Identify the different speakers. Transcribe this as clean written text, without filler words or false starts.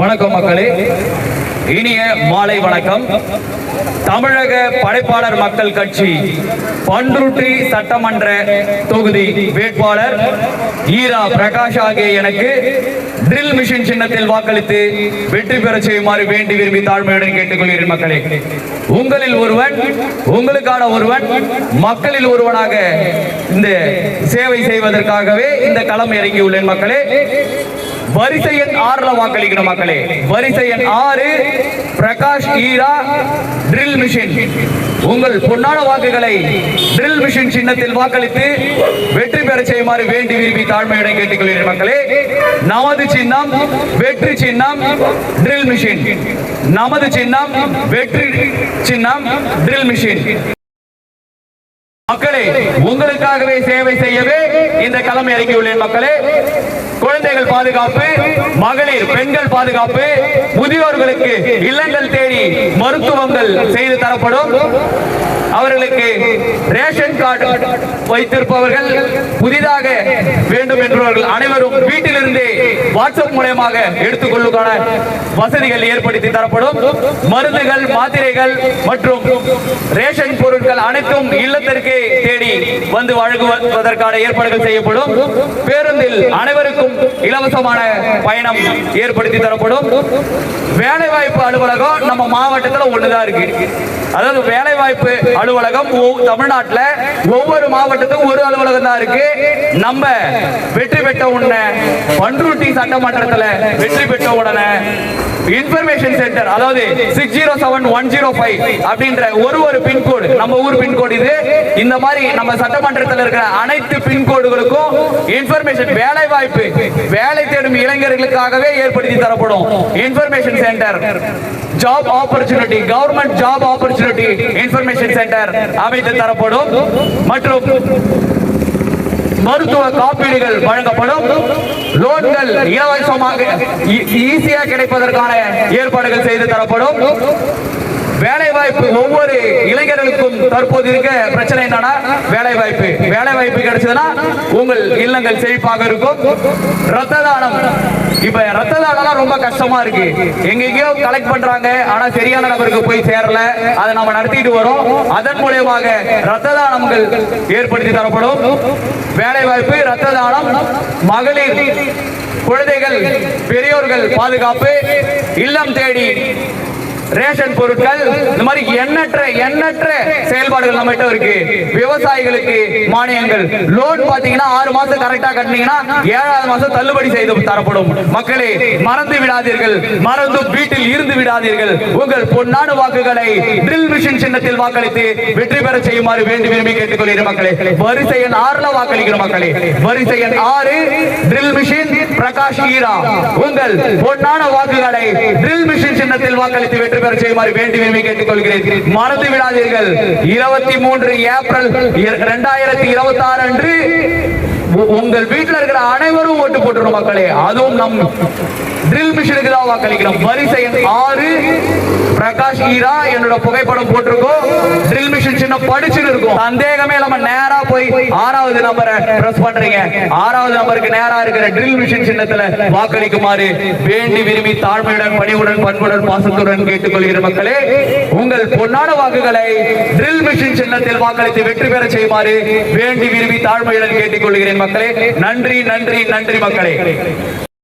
Speaker 1: வணக்கம் மக்களே, இனிய மாலை வணக்கம். தமிழக படைப்பாளர் மக்கள் கட்சி பண்ருட்டி சட்டமன்ற தொகுதி வேட்பாளர் ஈரா பிரகாஷ் ஆகிய எனக்கு ட்ரில் மிஷின் சின்னத்தில் வாக்களித்து வெற்றி பெற செய்யுமாறு வேண்டி விரும்பி தாழ்மையுடன் கேட்டுக்கொள்கிறேன். மக்களே, உங்களில் ஒருவன், உங்களுக்கான ஒருவன், மக்களில் ஒருவனாக இந்த சேவை செய்வதற்காகவே இந்த களம் இறங்கியுள்ளேன். மக்களே, வரிசை எண் 6ல வாக்களிக்கணும். மக்களே, வரிசை எண் 6 பிரகாஷ் ஈரா ட்ரில் மிஷின். உங்கள் பொன்னான வாக்குகளை ட்ரில் மிஷின் சின்னத்தில் வாக்களித்து வெற்றி பெற செய்யுமாறு வேண்டி விரும்பி தாழ்மையுடன் கேட்டுக்கொள்கிறேன். மக்களே, நமது சின்னம் வெற்றி சின்னம் ட்ரில் மிஷின். நமது சின்னம் வெற்றி சின்னம் ட்ரில் மிஷின். மக்களே, உங்களுக்காகவே சேவை செய்யவே இந்த களம் இறங்கியுள்ளேன். மக்களே, குழந்தைகள் பாதுகாப்பு, மகளிர் பெண்கள் பாதுகாப்பு, முதியோர்களுக்கு இல்லங்கள் தேடி மருத்துவங்கள் செய்து தரப்படும். அவர்களுக்கு ரேஷன் கார்டு வைத்திருப்பவர்கள், புதிதாக வேண்டும் என்பவர்கள் அனைவரும் வீட்டிலிருந்தே வாட்ஸ்அப் மூலமாக எடுத்துக்கொள்ளுக்கான வசதிகள் ஏற்படுத்தி தரப்படும். மருந்துகள், மாத்திரைகள் மற்றும் ரேஷன் பொருட்கள் அனைத்தும் இல்லத்திற்கே தேடி வந்து வழங்குவதற்கான ஏற்பாடுகள் செய்யப்படும். பேருந்தில் அனைவருக்கும் இலவசமான பயணம் ஏற்படுத்தி தரப்படும். வேலைவாய்ப்பு அலுவலகம் நம்ம மாவட்டத்தில் ஒண்ணுதான் இருக்கு. அதாவது வேலைவாய்ப்பு அலுவலகம் தமிழ்நாட்டில் ஒவ்வொரு மாவட்டத்துக்கும் ஒரு அலுவலகம் தான் இருக்கு. நம்ம வெற்றி பெற்ற உடனே பண்ருட்டி சட்டமன்றத்தில் வெற்றி பெற்ற உடனே இன்ஃபர்மேஷன் சென்டர், அதாவது 607105 அப்படின்ற ஒரு பின்கோடு, நம்ம ஊர் பின்கோடு இது. இந்த மாதிரி நம்ம சட்டமன்றத்தில் இருக்கிற அனைத்து பின்கோடுகளுக்கும் இன்ஃபர்மேஷன், வேலை வாய்ப்பு, வேலை தேடும் இளைஞர்களுக்காகவே ஏற்படுத்தி தரப்படும் information centre, job opportunity, government job opportunity information centre அமைத்து தரப்படும். மற்றும் மருத்துவ காப்பீடுகள் வழங்கப்படும். லோன்கள் இலவசமாக ஈஸியா கிடைப்பதற்கான ஏற்பாடுகள் செய்து தரப்படும். வேலை வாய்ப்பு, ஒவ்வொரு இளைஞர்களுக்கும் தற்போது இருக்க பிரச்சனை என்னன்னா வேலை வாய்ப்பு கிடைச்சதுன்னா உங்கள் இல்லங்கள் செழிப்பாக இருக்கும். ரத்த தானம், இப்ப ரத்த தானம் ரொம்ப கஷ்டமா இருக்கு. எங்கெங்கயோ கலெக்ட் பண்றாங்க, ஆனா சரியான நபருக்கு போய் சேரல. அதை நம்ம நடத்திட்டு வரோம். அதன் மூலமாக ரத்த தானங்கள் ஏற்படுத்தி தரப்படும். வேலை வாய்ப்பு, ரத்த தானம், மகளிர், குழந்தைகள், பெரியோர்கள் பாதுகாப்பு, இல்லம் தேடி ரேஷன் பொருட்கள், இந்த மாதிரி எண்ணற்ற செயல்பாடுகள் நம்ம கிட்ட இருக்கு. விவசாயிகளுக்கு மானியங்கள், லோன் பாத்தீங்கன்னா 6 மாசம் கரெக்டா கட்டினீங்கன்னா 7வது மாசம் தள்ளுபடி செய்து தரப்படும். மக்களே, மறந்து விடாதீர்கள், மறந்து வீட்டில் இருந்து விடாதீர்கள். உங்கள் பொன்னான வாக்குகளை ட்ரில் மிஷின் சின்னத்தில் வாக்களித்து வெற்றி பெற செய்யுமாறு வேண்டி விரும்பி கேட்டுக்கொள்கிறேன். மக்களே, வரிசை எண் 6ல வாக்களிக்கிறோம். மக்களே, வரிசை எண் 6 ட்ரில் மிஷின் பிரகாஷ் ஈரா. உங்கள் பொன்னான வாக்குகளை ட்ரில் மிஷின் சின்னத்தில் வாக்களித்து வெற்றி பெற செய்யுமாறு வேண்டி விரும்பி கேட்டுக்கொள்கிறேன். மறந்து விடாதீர்கள், 23 ஏப்ரல் 2026 அன்று உங்கள் வீட்டில் இருக்கிற அனைவரும் ஓட்டு போட்டுரும். மக்களே, அதுவும் நம் ட்ரில் மிஷினுக்கு தான் வாக்களிக்கிறோம். வரிசை எண் 6 பிரகாஷ் ஈரா. என்னோட புகைப்படம் போட்டிருக்கோம். ட்ரில் மிஷின் சின்ன படிச்சுன்னு இருக்கும். சந்தேகமே நம்ம நேரா போய் 6வது நம்பரை பிரஸ் பண்றீங்க. 6வது நம்பருக்கு நேரா இருக்கிற ட்ரில் மிஷின் சின்னத்துல வாக்களிக்குமாறு வேண்டி விரும்பி தாழ்மையுடன், பணிவுடன், பண்புடன், பாசத்துடன் கேட்டுக்கொள்கிற மக்களே, உங்கள் பொன்னான வாக்குகளை ட்ரில் மிஷின் சின்னத்தில் வாக்களித்து வெற்றி பெற செய்யுமாறு வேண்டி விரும்பி தாழ்மையுடன் கேட்டுக்கொள்கிறேன். மக்களே, நன்றி நன்றி நன்றி மக்களே.